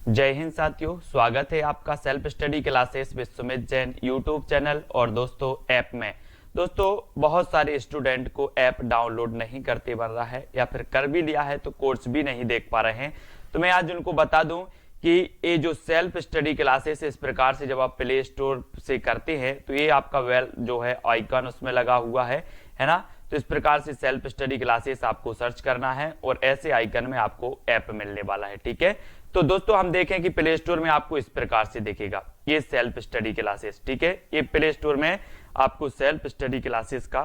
जय हिंद साथियों, स्वागत है आपका self study classes with Sumit Jain YouTube channel और दोस्तों ऐप में। दोस्तों बहुत सारे स्टूडेंट को ऐप डाउनलोड नहीं करते बन रहा है या फिर कर भी लिया है तो कोर्स भी नहीं देख पा रहे हैं। तो मैं आज उनको बता दूं कि ये जो सेल्फ स्टडी क्लासेस इस प्रकार से जब आप प्ले स्टोर से करते हैं तो ये आपका वेल जो है आइकन उसमें लगा हुआ है ना। तो इस प्रकार से सेल्फ स्टडी क्लासेस आपको सर्च करना है और ऐसे आइकन में आपको ऐप मिलने वाला है। ठीक है, तो दोस्तों हम देखें कि प्ले स्टोर में आपको इस प्रकार से दिखेगा ये सेल्फ स्टडी क्लासेस। ठीक है, ये प्ले स्टोर में आपको सेल्फ स्टडी क्लासेस का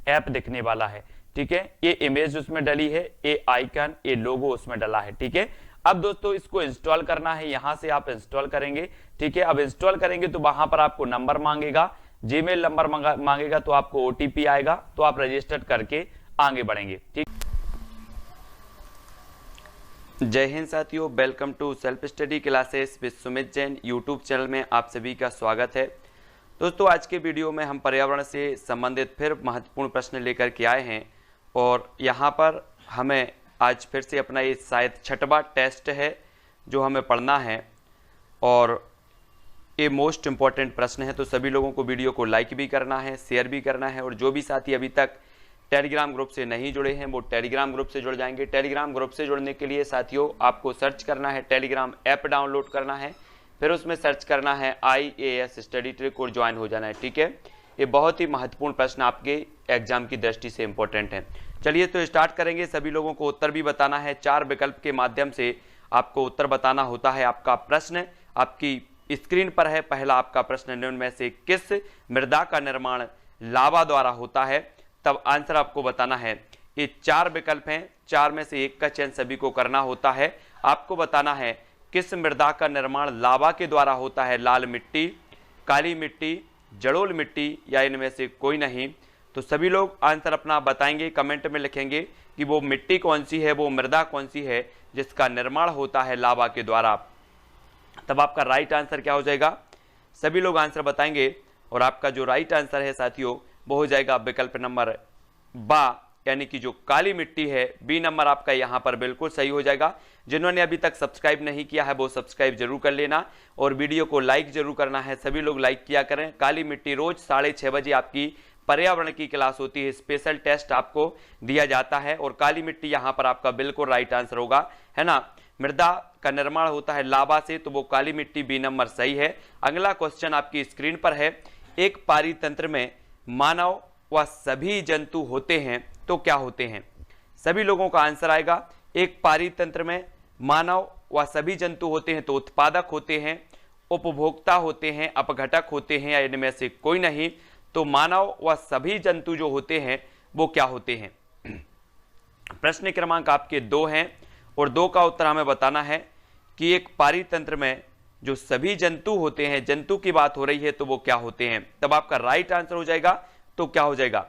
ऐप दिखने वाला है। ठीक है, ये इमेज उसमें डली है, ये आइकन, ये लोगो उसमें डला है। ठीक है, अब दोस्तों इसको इंस्टॉल करना है, यहां से आप इंस्टॉल करेंगे। ठीक है, अब इंस्टॉल करेंगे तो वहां पर आपको नंबर मांगेगा, जीमेल नंबर मांगेगा, तो आपको ओटीपी आएगा, तो आप रजिस्टर करके आगे बढ़ेंगे। ठीक, जय हिंद साथियों, welcome to self study classes with Sumit Jain YouTube channel में आप सभी का स्वागत है। दोस्तों आज के वीडियो में हम पर्यावरण से संबंधित फिर महत्वपूर्ण प्रश्न लेकर के आए हैं और यहाँ पर हमें आज फिर से अपना ये शायद छठवां टेस्ट है जो हमें पढ़ना है और ये मोस्ट इम्पॉर्टेंट प्रश्न है। तो सभी लोगों को वीडियो को लाइक भी करना है, शेयर भी करना है और जो भी साथी अभी तक टेलीग्राम ग्रुप से नहीं जुड़े हैं वो टेलीग्राम ग्रुप से जुड़ जाएंगे। टेलीग्राम ग्रुप से जुड़ने के लिए साथियों आपको सर्च करना है, टेलीग्राम ऐप डाउनलोड करना है, फिर उसमें सर्च करना है IAS स्टडी ट्रिक और ज्वाइन हो जाना है। ठीक है, ये बहुत ही महत्वपूर्ण प्रश्न आपके एग्जाम की दृष्टि से इंपॉर्टेंट है। चलिए तो स्टार्ट करेंगे। सभी लोगों को उत्तर भी बताना है, 4 विकल्प के माध्यम से आपको उत्तर बताना होता है। आपका प्रश्न आपकी स्क्रीन पर है। पहला आपका प्रश्न, निम्न में से किस मृदा का निर्माण लावा द्वारा होता है? तब आंसर आपको बताना है। ये 4 विकल्प हैं, 4 में से एक का चयन सभी को करना होता है। आपको बताना है किस मृदा का निर्माण लावा के द्वारा होता है? लाल मिट्टी, काली मिट्टी, जलोढ़ मिट्टी या इनमें से कोई नहीं। तो सभी लोग आंसर अपना बताएंगे, कमेंट में लिखेंगे कि वो मिट्टी कौन सी है, वो मृदा कौन सी है जिसका निर्माण होता है लावा के द्वारा। तब आपका राइट आंसर क्या हो जाएगा? सभी लोग आंसर बताएंगे और आपका जो राइट आंसर है साथियों वो हो जाएगा विकल्प नंबर बा, यानी कि जो काली मिट्टी है। बी नंबर आपका यहां पर बिल्कुल सही हो जाएगा। जिन्होंने अभी तक सब्सक्राइब नहीं किया है वो सब्सक्राइब जरूर कर लेना और वीडियो को लाइक जरूर करना है। सभी लोग लाइक किया करें। काली मिट्टी रोज 6:30 बजे आपकी पर्यावरण की क्लास होती है, स्पेशल टेस्ट आपको दिया जाता है और काली मिट्टी यहां पर आपका बिल्कुल राइट आंसर होगा, है ना। मृदा का निर्माण होता है लावा से, तो वो काली मिट्टी, बी नंबर सही है। अगला क्वेश्चन आपकी स्क्रीन पर है, एक पारितंत्र में मानव व सभी जंतु होते हैं तो क्या होते हैं? सभी लोगों का आंसर आएगा। एक पारितंत्र में मानव व सभी जंतु होते हैं तो उत्पादक होते हैं, उपभोक्ता होते हैं, अपघटक होते हैं या इनमें से कोई नहीं। तो मानव व सभी जंतु जो होते हैं वो क्या होते हैं? प्रश्न क्रमांक आपके 2 हैं और 2 का उत्तर हमें बताना है कि एक पारितंत्र में जो सभी जंतु होते हैं, जंतु की बात हो रही है तो वो क्या होते हैं? तब आपका राइट आंसर हो जाएगा। तो क्या हो जाएगा?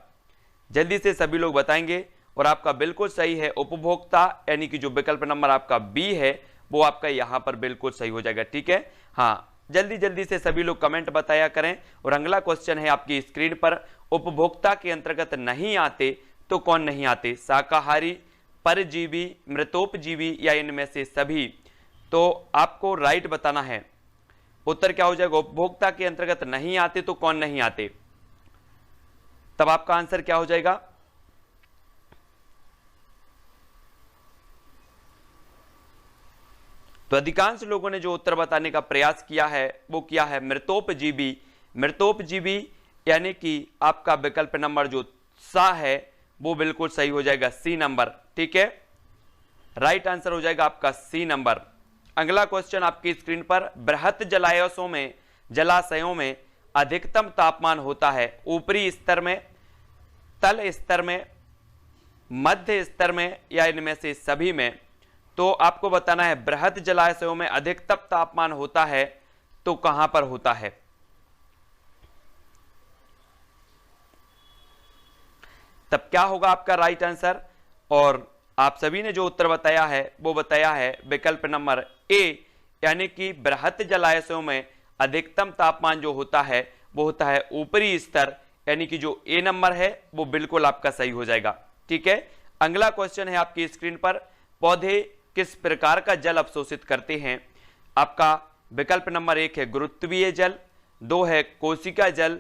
जल्दी से सभी लोग बताएंगे और आपका बिल्कुल सही है उपभोक्ता, यानी कि जो विकल्प नंबर आपका बी है वो आपका यहां पर बिल्कुल सही हो जाएगा। ठीक है, हाँ जल्दी जल्दी से सभी लोग कमेंट बताया करें। और अगला क्वेश्चन है आपकी स्क्रीन पर, उपभोक्ता के अंतर्गत नहीं आते तो कौन नहीं आते? शाकाहारी, परजीवी, मृतोपजीवी या इनमें से सभी। तो आपको राइट बताना है। उत्तर क्या हो जाएगा? उपभोक्ता के अंतर्गत नहीं आते तो कौन नहीं आते? तब आपका आंसर क्या हो जाएगा? तो अधिकांश लोगों ने जो उत्तर बताने का प्रयास किया है वो किया है मृतोपजीवी। मृतोपजीवी यानी कि आपका विकल्प नंबर जो सा है वो बिल्कुल सही हो जाएगा, सी नंबर। ठीक है, राइट आंसर हो जाएगा आपका सी नंबर। अगला क्वेश्चन आपकी स्क्रीन पर, बृहत जलाशयों में अधिकतम तापमान होता है ऊपरी स्तर में, तल स्तर में, मध्य स्तर में या इनमें से सभी में। तो आपको बताना है बृहत जलाशयों में अधिकतम तापमान होता है तो कहां पर होता है? तब क्या होगा आपका राइट आंसर? और आप सभी ने जो उत्तर बताया है वो बताया है विकल्प नंबर ए, यानी कि बृहत जलाशयों में अधिकतम तापमान जो होता है वो होता है ऊपरी स्तर, यानी कि जो ए नंबर है वो बिल्कुल आपका सही हो जाएगा। ठीक है, अगला क्वेश्चन है आपकी स्क्रीन पर, पौधे किस प्रकार का जल अवशोषित करते हैं? आपका विकल्प नंबर 1 है गुरुत्वीय जल, 2 है कोशिका जल,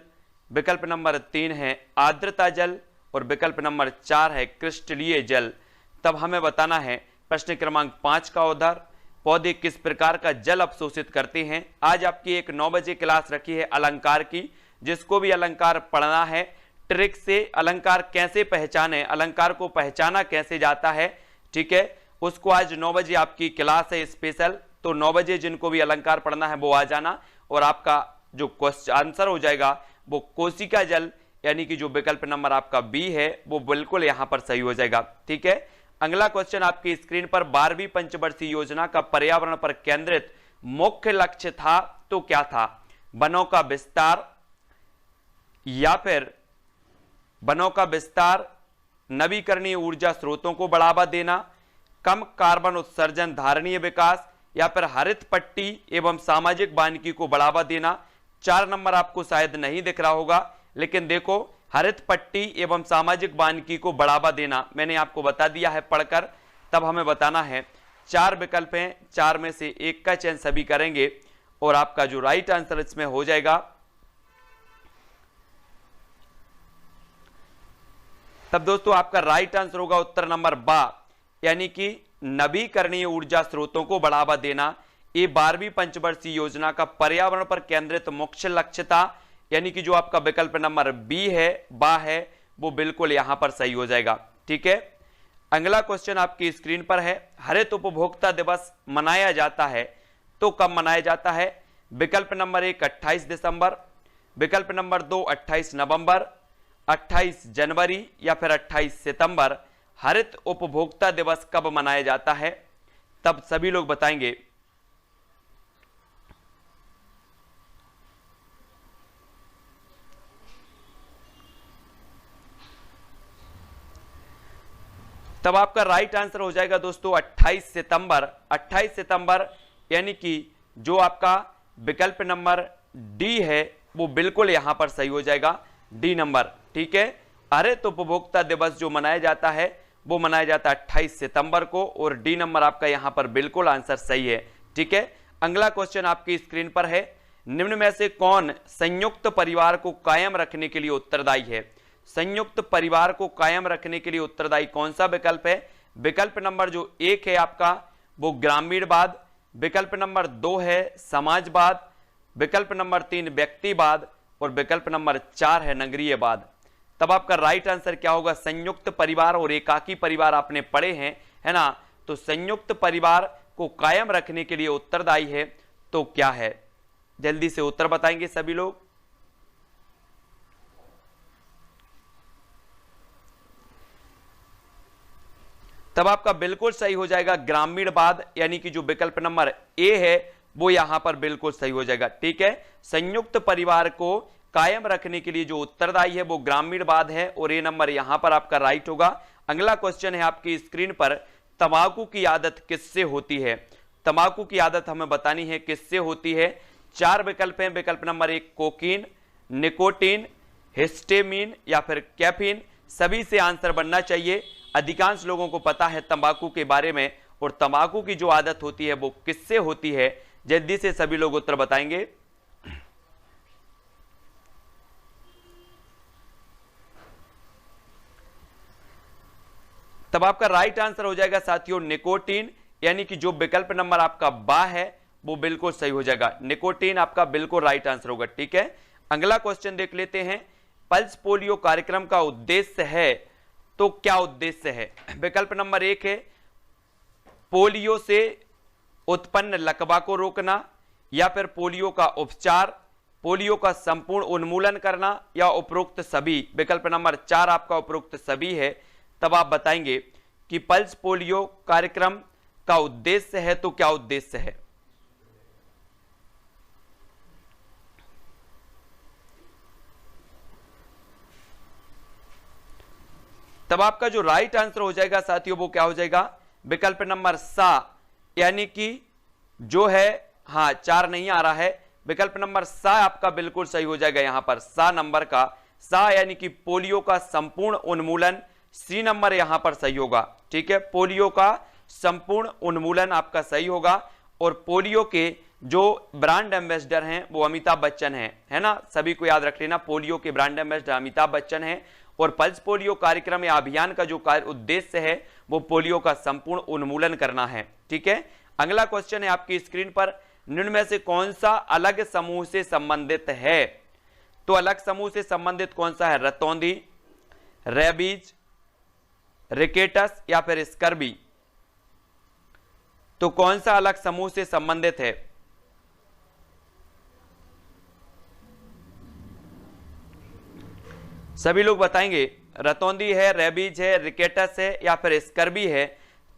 विकल्प नंबर 3 है आर्द्रता जल और विकल्प नंबर 4 है क्रिस्टलीय जल। तब हमें बताना है प्रश्न क्रमांक 5 का उत्तर, पौधे किस प्रकार का जल अवशोषित करते हैं। आज आपकी एक 9 बजे क्लास रखी है अलंकार की, जिसको भी अलंकार पढ़ना है ट्रिक से, अलंकार कैसे पहचाने, अलंकार को पहचाना कैसे जाता है, ठीक है, उसको आज 9 बजे आपकी क्लास है स्पेशल। तो 9 बजे जिनको भी अलंकार पढ़ना है वो आ जाना, और आपका जो क्वेश्चन आंसर हो जाएगा वो कोशिका जल, यानी कि जो विकल्प नंबर आपका बी है वो बिल्कुल यहां पर सही हो जाएगा, ठीक है। अगला क्वेश्चन आपकी स्क्रीन पर 12वीं पंचवर्षीय योजना का पर्यावरण पर केंद्रित मुख्य लक्ष्य था तो क्या था? वनों का विस्तार, या फिर वनों का विस्तार, नवीकरणीय ऊर्जा स्रोतों को बढ़ावा देना, कम कार्बन उत्सर्जन धारणीय विकास, या फिर हरित पट्टी एवं सामाजिक वानिकी को बढ़ावा देना। 4 नंबर आपको शायद नहीं दिख रहा होगा, लेकिन देखो हरित पट्टी एवं सामाजिक वानिकी को बढ़ावा देना मैंने आपको बता दिया है पढ़कर। तब हमें बताना है 4 विकल्प हैं, 4 में से एक का चयन सभी करेंगे और आपका जो राइट आंसर इसमें हो जाएगा, तब दोस्तों आपका राइट आंसर होगा उत्तर नंबर बा, यानी कि नवीकरणीय ऊर्जा स्रोतों को बढ़ावा देना। ये 12वीं पंचवर्षीय योजना का पर्यावरण पर केंद्रित मुख्य लक्ष्य था, यानी कि जो आपका विकल्प नंबर बी है, बा है, वो बिल्कुल यहां पर सही हो जाएगा, ठीक है। अगला क्वेश्चन आपकी स्क्रीन पर है, हरित उपभोक्ता दिवस मनाया जाता है तो कब मनाया जाता है? विकल्प नंबर 1 28 दिसंबर, विकल्प नंबर 2 28 नवंबर, 28 जनवरी या फिर 28 सितंबर। हरित उपभोक्ता दिवस कब मनाया जाता है? तब सभी लोग बताएंगे। तब आपका राइट आंसर हो जाएगा दोस्तों 28 सितंबर। 28 सितंबर यानी कि जो आपका विकल्प नंबर डी है वो बिल्कुल यहां पर सही हो जाएगा, डी नंबर, ठीक है। हरित उपभोक्ता दिवस जो मनाया जाता है वो मनाया जाता है 28 सितंबर को, और डी नंबर आपका यहां पर बिल्कुल आंसर सही है, ठीक है। अगला क्वेश्चन आपकी स्क्रीन पर है, निम्न में से कौन संयुक्त परिवार को कायम रखने के लिए उत्तरदायी है? संयुक्त परिवार को कायम रखने के लिए उत्तरदायी कौन सा विकल्प है? विकल्प नंबर जो 1 है आपका वो ग्रामीणवाद, विकल्प नंबर 2 है समाजवाद, विकल्प नंबर 3 व्यक्तिवाद और विकल्प नंबर 4 है नगरीयवाद। तब आपका राइट आंसर क्या होगा? संयुक्त परिवार और एकाकी परिवार आपने पढ़े हैं, है ना, तो संयुक्त परिवार को कायम रखने के लिए उत्तरदायी है तो क्या है? जल्दी से उत्तर बताएंगे सभी लोग। तब आपका बिल्कुल सही हो जाएगा ग्रामीणवाद, यानी कि जो विकल्प नंबर ए है वो यहां पर बिल्कुल सही हो जाएगा, ठीक है। संयुक्त परिवार को कायम रखने के लिए जो उत्तरदायी है वो ग्रामीणवाद है और ए नंबर यहां पर आपका राइट होगा। अगला क्वेश्चन है आपकी स्क्रीन पर, तंबाकू की आदत किससे होती है? तंबाकू की आदत हमें बतानी है किससे होती है। 4 विकल्प हैं, विकल्प नंबर 1 कोकीन, निकोटीन, हिस्टेमीन या फिर कैफीन। सभी से आंसर बनना चाहिए। अधिकांश लोगों को पता है तंबाकू के बारे में, और तंबाकू की जो आदत होती है वो किससे होती है? जल्दी से सभी लोग उत्तर बताएंगे। तब आपका राइट आंसर हो जाएगा साथियों निकोटीन, यानी कि जो विकल्प नंबर आपका बा है वो बिल्कुल सही हो जाएगा, निकोटीन आपका बिल्कुल राइट आंसर होगा, ठीक है। अगला क्वेश्चन देख लेते हैं, पल्स पोलियो कार्यक्रम का उद्देश्य है तो क्या उद्देश्य है? विकल्प नंबर 1 है पोलियो से उत्पन्न लकवा को रोकना, या फिर पोलियो का उपचार, पोलियो का संपूर्ण उन्मूलन करना, या उपरोक्त सभी। विकल्प नंबर 4 आपका उपरोक्त सभी है। तब आप बताएंगे कि पल्स पोलियो कार्यक्रम का उद्देश्य है तो क्या उद्देश्य है? तब आपका जो राइट आंसर हो जाएगा साथियों वो क्या हो जाएगा? विकल्प नंबर सा, यानी कि जो है, हाँ 4 नहीं आ रहा है, विकल्प नंबर सा आपका बिल्कुल सही हो जाएगा। यहां पर सा नंबर का सा यानी कि पोलियो का संपूर्ण उन्मूलन, सी नंबर यहां पर सही होगा, ठीक है। पोलियो का संपूर्ण उन्मूलन आपका सही होगा। और पोलियो के जो ब्रांड एम्बेसडर हैं वो अमिताभ बच्चन हैं, है ना, सभी को याद रख लेना, पोलियो के ब्रांड एम्बेसडर अमिताभ बच्चन हैं। और पल्स पोलियो कार्यक्रम या अभियान का जो कार्य उद्देश्य है वो पोलियो का संपूर्ण उन्मूलन करना है। ठीक है, अगला क्वेश्चन है आपकी स्क्रीन पर, निम्न में से कौन सा अलग समूह से संबंधित है? तो अलग समूह से संबंधित कौन सा है? रतौंधी, रेबीज, रिकेटस या फिर स्कर्बी? तो कौन सा अलग समूह से संबंधित है? सभी लोग बताएंगे। रतौंधी है, रेबीज है, रिकेटस है या फिर स्कर्बी है?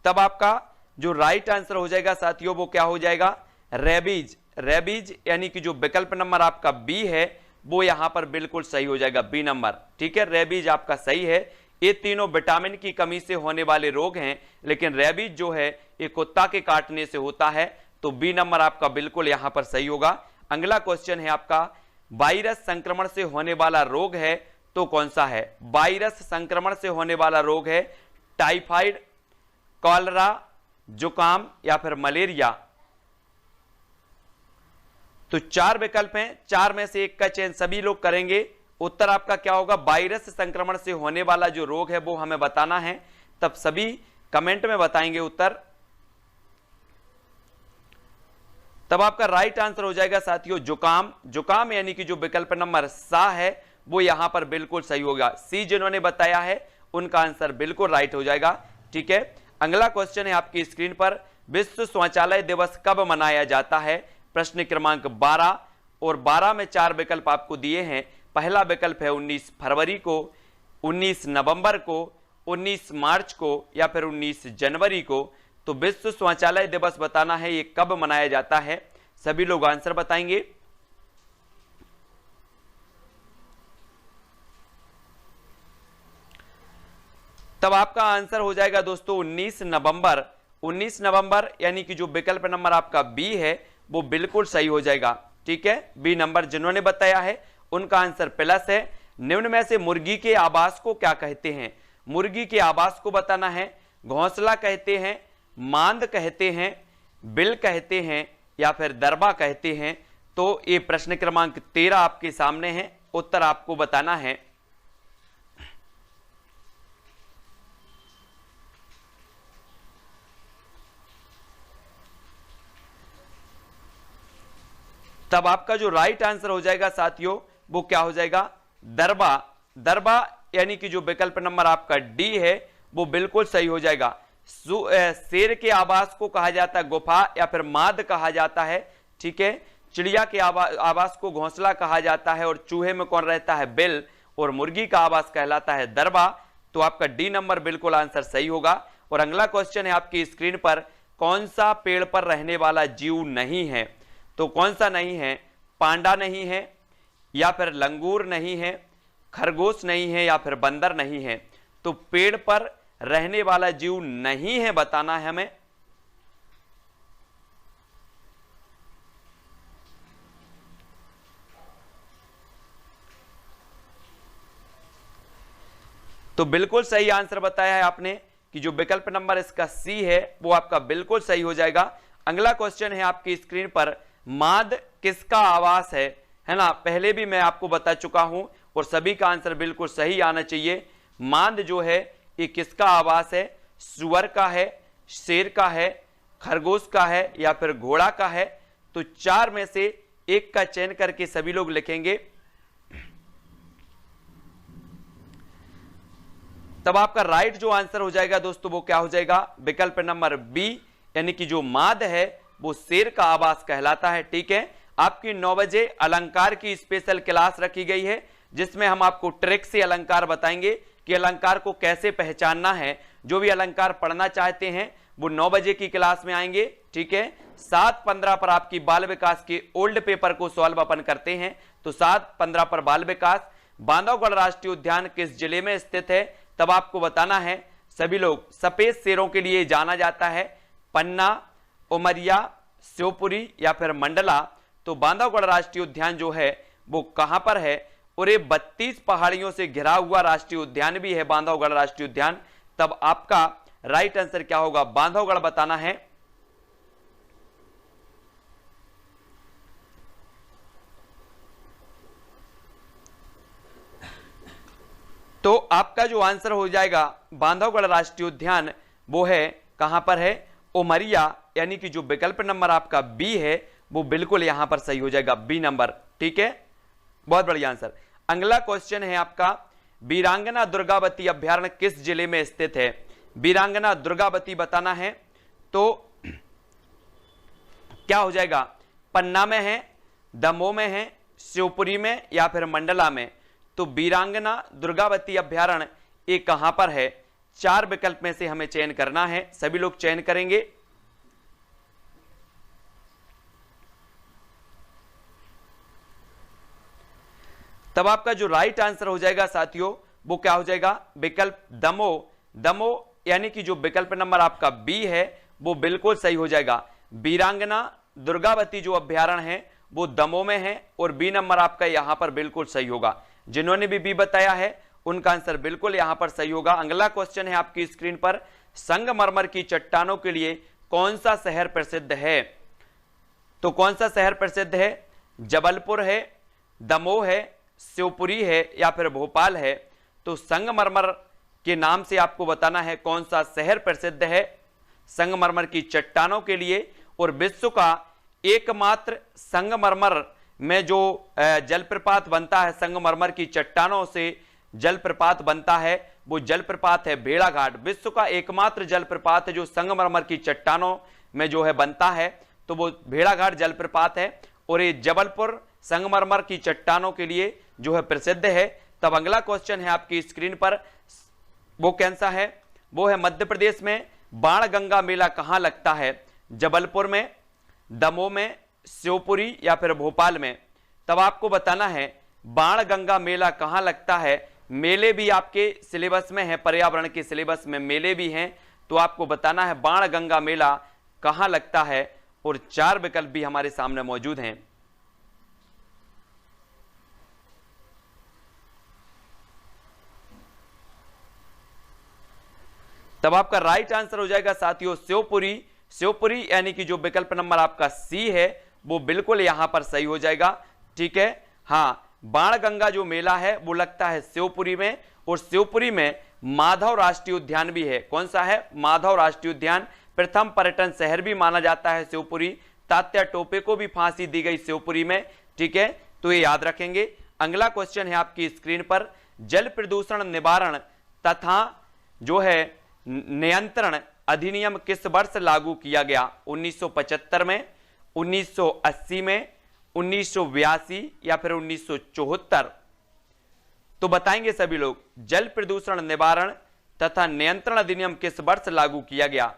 तब आपका जो राइट आंसर हो जाएगा साथियों वो क्या हो जाएगा? रेबीज। रेबीज यानी कि जो विकल्प नंबर आपका बी है वो यहां पर बिल्कुल सही हो जाएगा, बी नंबर। ठीक है, रेबीज आपका सही है। ये तीनों विटामिन की कमी से होने वाले रोग हैं, लेकिन रेबीज जो है ये कुत्ता के काटने से होता है, तो बी नंबर आपका बिल्कुल यहां पर सही होगा। अगला क्वेश्चन है आपका, वायरस संक्रमण से होने वाला रोग है तो कौन सा है? वायरस संक्रमण से होने वाला रोग है टाइफाइड, कॉलरा, जुकाम या फिर मलेरिया? तो चार विकल्प हैं, चार में से एक का चयन सभी लोग करेंगे। उत्तर आपका क्या होगा? वायरस संक्रमण से होने वाला जो रोग है वो हमें बताना है, तब सभी कमेंट में बताएंगे उत्तर। तब आपका राइट आंसर हो जाएगा साथियों जुकाम। जुकाम यानी कि जो विकल्प नंबर सा है वो यहां पर बिल्कुल सही होगा। सी जिन्होंने बताया है उनका आंसर बिल्कुल राइट हो जाएगा। ठीक है, अगला क्वेश्चन है आपकी स्क्रीन पर, विश्व शौचालय दिवस कब मनाया जाता है? प्रश्न क्रमांक 12, और 12 में चार विकल्प आपको दिए हैं। पहला विकल्प है 19 फरवरी को, 19 नवंबर को, 19 मार्च को या फिर 19 जनवरी को? तो विश्व शौचालय दिवस बताना है, ये कब मनाया जाता है? सभी लोग आंसर बताएंगे। तब आपका आंसर हो जाएगा दोस्तों 19 नवंबर। 19 नवंबर यानी कि जो विकल्प नंबर आपका बी है वो बिल्कुल सही हो जाएगा। ठीक है, बी नंबर जिन्होंने बताया है उनका आंसर प्लस है। निम्न में से मुर्गी के आवास को क्या कहते हैं? मुर्गी के आवास को बताना है। घोंसला कहते हैं, मांद कहते हैं, बिल कहते हैं या फिर दरबा कहते हैं? तो ये प्रश्न क्रमांक 13 आपके सामने है, उत्तर आपको बताना है। तब आपका जो राइट आंसर हो जाएगा साथियों वो क्या हो जाएगा? दरबा। दरबा यानी कि जो विकल्प नंबर आपका डी है वो बिल्कुल सही हो जाएगा। शेर के आवास को कहा जाता है गुफा या फिर माद कहा जाता है। ठीक है, चिड़िया के आवास को घोंसला कहा जाता है, और चूहे में कौन रहता है? बिल, और मुर्गी का आवास कहलाता है दरबा। तो आपका डी नंबर बिल्कुल आंसर सही होगा। और अगला क्वेश्चन है आपकी स्क्रीन पर, कौन सा पेड़ पर रहने वाला जीव नहीं है? तो कौन सा नहीं है? पांडा नहीं है या फिर लंगूर नहीं है, खरगोश नहीं है या फिर बंदर नहीं है? तो पेड़ पर रहने वाला जीव नहीं है बताना है हमें। तो बिल्कुल सही आंसर बताया है आपने कि जो विकल्प नंबर इसका सी है वो आपका बिल्कुल सही हो जाएगा। अगला क्वेश्चन है आपकी स्क्रीन पर, माद किसका आवास है ना? पहले भी मैं आपको बता चुका हूं और सभी का आंसर बिल्कुल सही आना चाहिए। माद जो है ये किसका आवास है? सुअर का है, शेर का है, खरगोश का है या फिर घोड़ा का है? तो चार में से एक का चयन करके सभी लोग लिखेंगे। तब आपका राइट जो आंसर हो जाएगा दोस्तों वो क्या हो जाएगा? विकल्प नंबर बी, यानी कि जो माद है वो शेर का आवास कहलाता है। ठीक है, आपकी 9 बजे अलंकार की स्पेशल क्लास रखी गई है जिसमें हम आपको ट्रिक से अलंकार बताएंगे कि अलंकार को कैसे पहचानना है। जो भी अलंकार पढ़ना चाहते हैं वो 9 बजे की क्लास में आएंगे। ठीक है, 7:15 पर आपकी बाल विकास के ओल्ड पेपर को सॉल्व अपन करते हैं। तो 7:15 पर बाल विकास, बांधवगढ़ राष्ट्रीय उद्यान किस जिले में स्थित है? तब आपको बताना है। सभी लोग सफेद शेरों के लिए जाना जाता है, पन्ना, उमरिया, शिवपुरी या फिर मंडला? तो बांधवगढ़ राष्ट्रीय उद्यान जो है वो कहां पर है? और ये 32 पहाड़ियों से घिरा हुआ राष्ट्रीय उद्यान भी है बांधवगढ़ राष्ट्रीय उद्यान। तब आपका राइट आंसर क्या होगा? बांधवगढ़ बताना है। तो आपका जो आंसर हो जाएगा बांधवगढ़ राष्ट्रीय उद्यान, वो है कहां पर है? उमरिया, यानी कि जो विकल्प नंबर आपका बी है वो बिल्कुल यहां पर सही हो जाएगा, बी नंबर। ठीक है, बहुत बढ़िया आंसर। अगला क्वेश्चन है आपका, वीरांगना दुर्गावती अभ्यारण्य किस जिले में स्थित है? वीरांगना दुर्गावती बताना है। तो क्या हो जाएगा? पन्ना में है, दमोह में है, शिवपुरी में या फिर मंडला में? तो वीरांगना दुर्गावती अभ्यारण्य ये कहां पर है? 4 विकल्प में से हमें चयन करना है, सभी लोग चयन करेंगे। तब आपका जो राइट आंसर हो जाएगा साथियों वो क्या हो जाएगा? विकल्प दमोह। दमोह यानी कि जो विकल्प नंबर आपका बी है वो बिल्कुल सही हो जाएगा। वीरांगना दुर्गावती जो अभ्यारण्य है वो दमोह में है और बी नंबर आपका यहां पर बिल्कुल सही होगा। जिन्होंने भी बी बताया है उनका आंसर बिल्कुल यहां पर सही होगा। अगला क्वेश्चन है आपकी स्क्रीन पर, संगमरमर की चट्टानों के लिए कौन सा शहर प्रसिद्ध है? तो कौन सा शहर प्रसिद्ध है? जबलपुर है, दमोह है, शिवपुरी है या फिर भोपाल है? तो संगमरमर के नाम से आपको बताना है कौन सा शहर प्रसिद्ध है संगमरमर की चट्टानों के लिए। और विश्व का एकमात्र संगमरमर में जो जलप्रपात बनता है, संगमरमर की चट्टानों से जलप्रपात बनता है, वो जलप्रपात है भेड़ाघाट। विश्व का एकमात्र जलप्रपात है जो संगमरमर की चट्टानों में जो है बनता है, तो वो भेड़ाघाट जलप्रपात है और ये जबलपुर संगमरमर की चट्टानों के लिए जो है प्रसिद्ध है। तब अगला क्वेश्चन है आपकी स्क्रीन पर, वो कौन सा है? वो है मध्य प्रदेश में बाणगंगा मेला कहां लगता है? जबलपुर में, दमोह में, शिवपुरी या फिर भोपाल में? तब आपको बताना है बाणगंगा मेला कहां लगता है। मेले भी आपके सिलेबस में है, पर्यावरण के सिलेबस में मेले भी हैं, तो आपको बताना है बाणगंगा मेला कहां लगता है और 4 विकल्प भी हमारे सामने मौजूद हैं। तब आपका राइट आंसर हो जाएगा साथियों शिवपुरी। शिवपुरी यानी कि जो विकल्प नंबर आपका सी है वो बिल्कुल यहां पर सही हो जाएगा। ठीक है, हाँ, बाणगंगा जो मेला है वो लगता है शिवपुरी में और शिवपुरी में माधव राष्ट्रीय उद्यान भी है। कौन सा है? माधव राष्ट्रीय उद्यान। प्रथम पर्यटन शहर भी माना जाता है शिवपुरी। तात्या टोपे को भी फांसी दी गई शिवपुरी में। ठीक है, तो ये याद रखेंगे। अगला क्वेश्चन है आपकी स्क्रीन पर, जल प्रदूषण निवारण तथा जो है नियंत्रण अधिनियम किस वर्ष लागू किया गया? 1975 में, 1980 में, 1982 या फिर 1974? तो बताएंगे सभी लोग, जल प्रदूषण निवारण तथा नियंत्रण अधिनियम किस वर्ष लागू किया गया?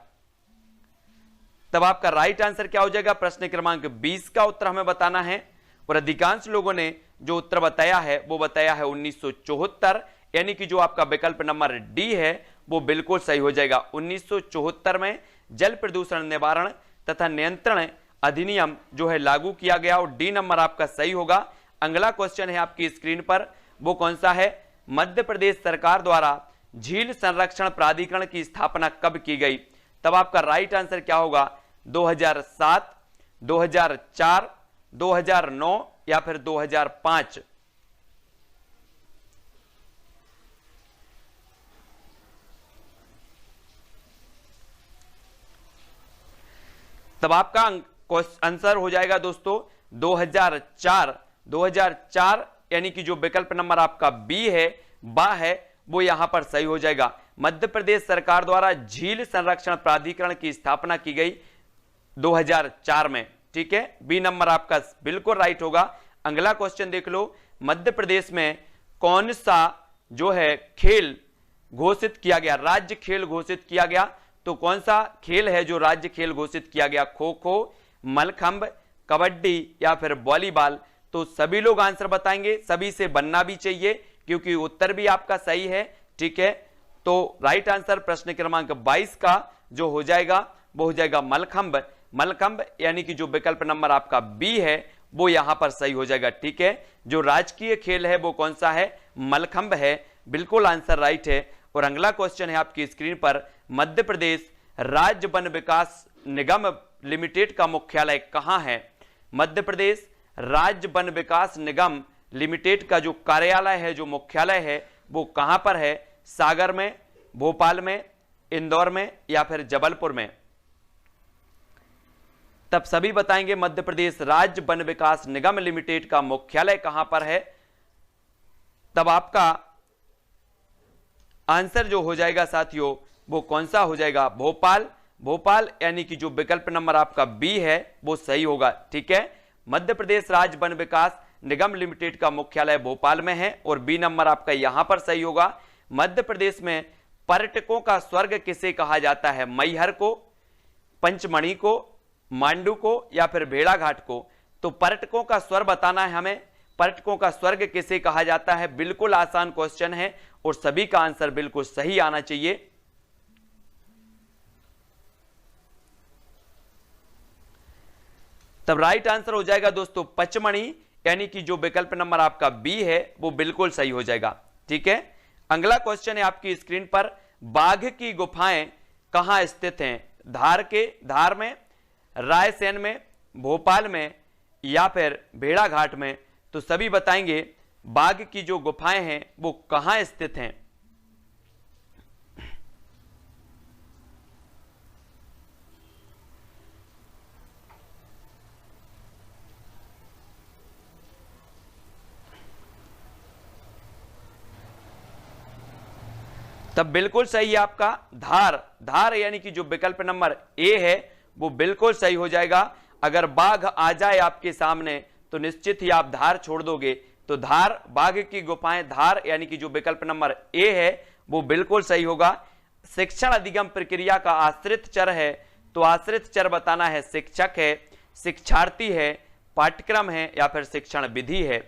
तब आपका राइट आंसर क्या हो जाएगा? प्रश्न क्रमांक 20 का उत्तर हमें बताना है और अधिकांश लोगों ने जो उत्तर बताया है वो बताया है 1974, यानी कि जो आपका विकल्प नंबर डी है वो बिल्कुल सही हो जाएगा। 1974 में जल प्रदूषण निवारण तथा नियंत्रण अधिनियम जो है लागू किया गया और डी नंबर आपका सही होगा। अगला क्वेश्चन है आपकी स्क्रीन पर, वो कौन सा है? मध्य प्रदेश सरकार द्वारा झील संरक्षण प्राधिकरण की स्थापना कब की गई? तब आपका राइट आंसर क्या होगा? 2007, 2004, 2009 या फिर 2005? तब आपका आंसर हो जाएगा दोस्तों 2004। 2004 यानी कि जो विकल्प नंबर आपका बी है, बा है, वो यहां पर सही हो जाएगा। मध्य प्रदेश सरकार द्वारा झील संरक्षण प्राधिकरण की स्थापना की गई 2004 में। ठीक है, बी नंबर आपका बिल्कुल राइट होगा। अगला क्वेश्चन देख लो, मध्य प्रदेश में कौन सा जो है खेल घोषित किया गया, राज्य खेल घोषित किया गया? तो कौन सा खेल है जो राज्य खेल घोषित किया गया? खो खो, मलखंभ, कबड्डी या फिर वॉलीबॉल? तो सभी लोग आंसर बताएंगे, सभी से बनना भी चाहिए क्योंकि उत्तर भी आपका सही है। ठीक है, तो राइट आंसर प्रश्न क्रमांक 22 का जो हो जाएगा वो हो जाएगा मलखंभ। मलखंभ यानी कि जो विकल्प नंबर आपका बी है वो यहां पर सही हो जाएगा। ठीक है, जो राजकीय खेल है वो कौन सा है? मलखंभ है, बिल्कुल आंसर राइट है। और अगला क्वेश्चन है आपकी स्क्रीन पर, मध्य प्रदेश राज्य वन विकास निगम लिमिटेड का मुख्यालय कहां है? मध्य प्रदेश राज्य वन विकास निगम लिमिटेड का जो कार्यालय है, जो मुख्यालय है, वो कहां पर है? सागर में, भोपाल में, इंदौर में या फिर जबलपुर में? तब सभी बताएंगे मध्य प्रदेश राज्य वन विकास निगम लिमिटेड का मुख्यालय कहां पर है। तब आपका आंसर जो हो जाएगा साथियों वो कौन सा हो जाएगा? भोपाल। भोपाल यानी कि जो विकल्प नंबर आपका बी है वो सही होगा। ठीक है, मध्य प्रदेश राज्य वन विकास निगम लिमिटेड का मुख्यालय भोपाल में है और बी नंबर आपका यहां पर सही होगा। मध्य प्रदेश में पर्यटकों का स्वर्ग किसे कहा जाता है? मैहर को, पंचमढ़ी को, मांडू को या फिर भेड़ाघाट को? तो पर्यटकों का स्वर्ग बताना है हमें। पर्यटकों का स्वर्ग किसे कहा जाता है? बिल्कुल आसान क्वेश्चन है और सभी का आंसर बिल्कुल सही आना चाहिए। तब राइट आंसर हो जाएगा दोस्तों पचमढ़ी, यानी कि जो विकल्प नंबर आपका बी है वो बिल्कुल सही हो जाएगा। ठीक है, अगला क्वेश्चन है आपकी स्क्रीन पर, बाघ की गुफाएं कहां स्थित हैं? धार में, रायसेन में, भोपाल में या फिर भेड़ाघाट में? तो सभी बताएंगे बाघ की जो गुफाएं हैं वो कहां स्थित हैं। तब बिल्कुल सही है आपका धार यानी कि जो विकल्प नंबर ए है वो बिल्कुल सही हो जाएगा। अगर बाघ आ जाए आपके सामने तो निश्चित ही आप धार छोड़ दोगे। तो धार, बाघ की गुफाएं धार यानी कि जो विकल्प नंबर ए है वो बिल्कुल सही होगा। शिक्षण अधिगम प्रक्रिया का आश्रित चर है, तो आश्रित चर बताना है शिक्षक है, शिक्षार्थी है, पाठ्यक्रम है या फिर शिक्षण विधि है।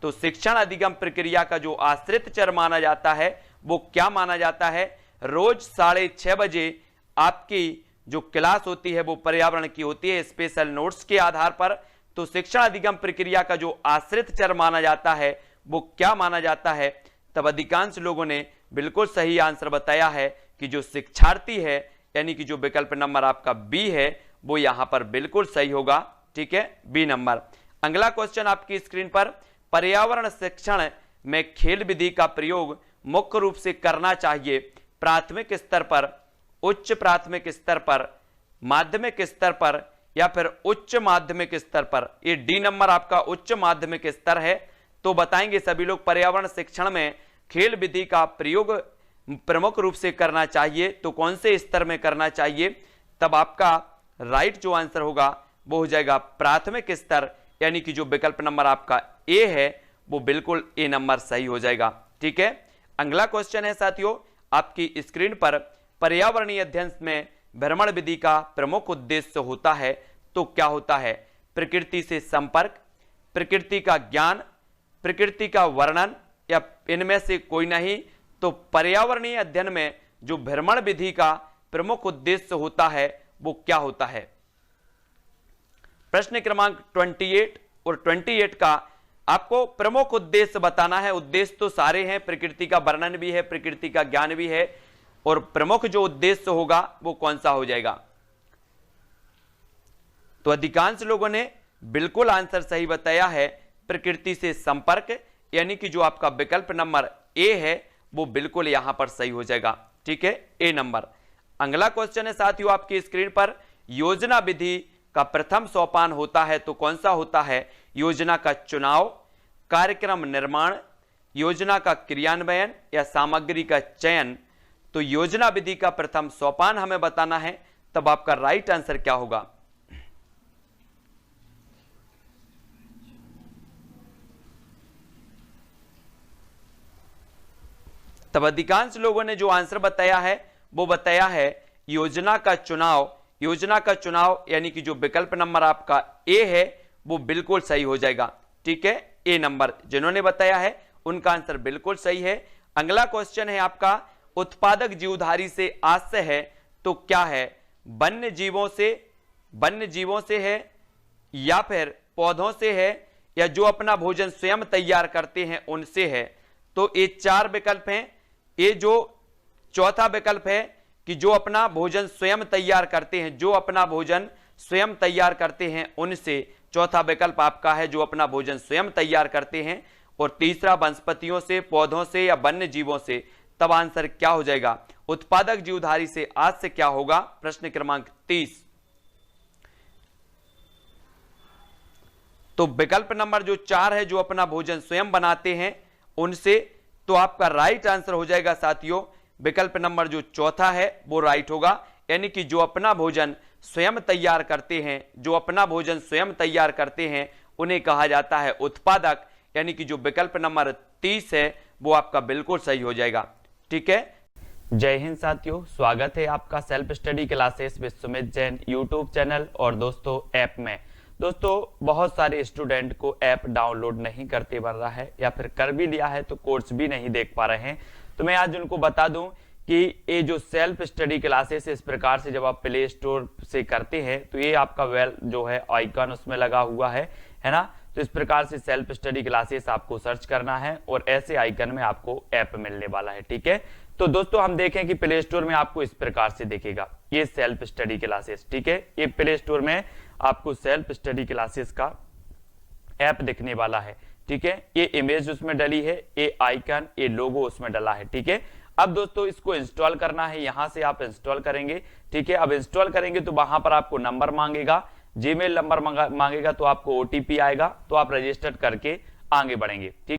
तो शिक्षण अधिगम प्रक्रिया का जो आश्रित चर माना जाता है वो क्या माना जाता है? रोज 6:30 बजे आपकी जो क्लास होती है वो पर्यावरण की होती है स्पेशल नोट्स के आधार पर। तो शिक्षण अधिगम प्रक्रिया का जो आश्रित चर माना जाता है वो क्या माना जाता है? तब अधिकांश लोगों ने बिल्कुल सही आंसर बताया है कि जो शिक्षार्थी है यानी कि जो विकल्प नंबर आपका बी है वो यहां पर बिल्कुल सही होगा। ठीक है, बी नंबर। अगला क्वेश्चन आपकी स्क्रीन पर, पर्यावरण शिक्षण में खेल विधि का प्रयोग मुख्य रूप से करना चाहिए प्राथमिक स्तर पर, उच्च प्राथमिक स्तर पर, माध्यमिक स्तर पर या फिर उच्च माध्यमिक स्तर पर? ये डी नंबर आपका उच्च माध्यमिक स्तर है। तो बताएंगे सभी लोग पर्यावरण शिक्षण में खेल विधि का प्रयोग प्रमुख रूप से करना चाहिए, तो कौन से स्तर में करना चाहिए? तब आपका राइट जो आंसर होगा वो हो जाएगा प्राथमिक स्तर, यानी कि जो विकल्प नंबर आपका ए है वो बिल्कुल ए नंबर सही हो जाएगा। ठीक है, अगला क्वेश्चन है साथियों आपकी स्क्रीन पर, पर्यावरणीय अध्ययन में भ्रमण विधि का प्रमुख उद्देश्य होता है, तो क्या होता है? प्रकृति से संपर्क, प्रकृति का ज्ञान, प्रकृति का वर्णन या इनमें से कोई नहीं? तो पर्यावरणीय अध्ययन में जो भ्रमण विधि का प्रमुख उद्देश्य होता है वो क्या होता है? प्रश्न क्रमांक 28 और 28 का आपको प्रमुख उद्देश्य बताना है। उद्देश्य तो सारे हैं, प्रकृति का वर्णन भी है, प्रकृति का ज्ञान भी है, और प्रमुख जो उद्देश्य होगा वो कौन सा हो जाएगा? तो अधिकांश लोगों ने बिल्कुल आंसर सही बताया है, प्रकृति से संपर्क, यानी कि जो आपका विकल्प नंबर ए है वो बिल्कुल यहां पर सही हो जाएगा। ठीक है, ए नंबर। अगला क्वेश्चन है साथियों आपकी स्क्रीन पर, योजना विधि का प्रथम सोपान होता है, तो कौन सा होता है? योजना का चुनाव, कार्यक्रम निर्माण, योजना का क्रियान्वयन या सामग्री का चयन? तो योजना विधि का प्रथम सोपान हमें बताना है। तब आपका राइट आंसर क्या होगा? तब अधिकांश लोगों ने जो आंसर बताया है वो बताया है योजना का चुनाव। योजना का चुनाव यानी कि जो विकल्प नंबर आपका ए है वो बिल्कुल सही हो जाएगा। ठीक है, ए नंबर जिन्होंने बताया है उनका आंसर बिल्कुल सही है। अगला क्वेश्चन है आपका, उत्पादक जीवधारी से आशय है, तो क्या है? वन्य जीवों से है या फिर पौधों से है या जो अपना भोजन स्वयं तैयार करते हैं उनसे है? तो ये चार विकल्प हैं। ये जो चौथा विकल्प है कि जो अपना भोजन स्वयं तैयार करते हैं, जो अपना भोजन स्वयं तैयार करते हैं उनसे। चौथा विकल्प आपका है जो अपना भोजन स्वयं तैयार करते हैं। और तीसरा वनस्पतियों से, पौधों से या वन्य जीवों से। तब आंसर क्या हो जाएगा? उत्पादक जीवधारी से। आज से क्या होगा? प्रश्न क्रमांक 30। तो विकल्प नंबर जो 4 है, जो अपना भोजन स्वयं बनाते हैं उनसे। तो आपका राइट आंसर हो जाएगा साथियों विकल्प नंबर जो चौथा है वो राइट होगा। यानी कि जो अपना भोजन स्वयं तैयार करते हैं, जो अपना भोजन स्वयं तैयार करते हैं उन्हें कहा जाता है उत्पादक। यानी कि जो विकल्प नंबर 30 है वो आपका बिल्कुल सही हो जाएगा। ठीक है, जय हिंद साथियों, स्वागत है आपका self study classes with Sumit Jain YouTube channel और दोस्तों ऐप में। दोस्तों बहुत सारे स्टूडेंट को ऐप डाउनलोड नहीं करते बन रहा है, या फिर कर भी लिया है तो कोर्स भी नहीं देख पा रहे हैं। तो मैं आज उनको बता दूं कि ये जो सेल्फ स्टडी क्लासेस इस प्रकार से जब आप प्ले स्टोर से करते हैं तो ये आपका वेल जो है आइकन उसमें लगा हुआ है ना। तो इस प्रकार से सेल्फ स्टडी क्लासेस आपको सर्च करना है और ऐसे आइकन में आपको ऐप मिलने वाला है। ठीक है, तो दोस्तों हम देखें कि प्ले स्टोर में आपको इस प्रकार से दिखेगा ये सेल्फ स्टडी क्लासेस। ठीक है, ये प्ले स्टोर में आपको सेल्फ स्टडी क्लासेस का ऐप दिखने वाला है। ठीक है, ये इमेज उसमें डली है, ये आइकन, ये लोगो उसमें डला है। ठीक है, अब दोस्तों इसको इंस्टॉल करना है, यहां से आप इंस्टॉल करेंगे। ठीक है, अब इंस्टॉल करेंगे तो वहां पर आपको नंबर मांगेगा, जीमेल नंबर मांगेगा, तो आपको ओटीपी आएगा, तो आप रजिस्टर करके आगे बढ़ेंगे। ठीक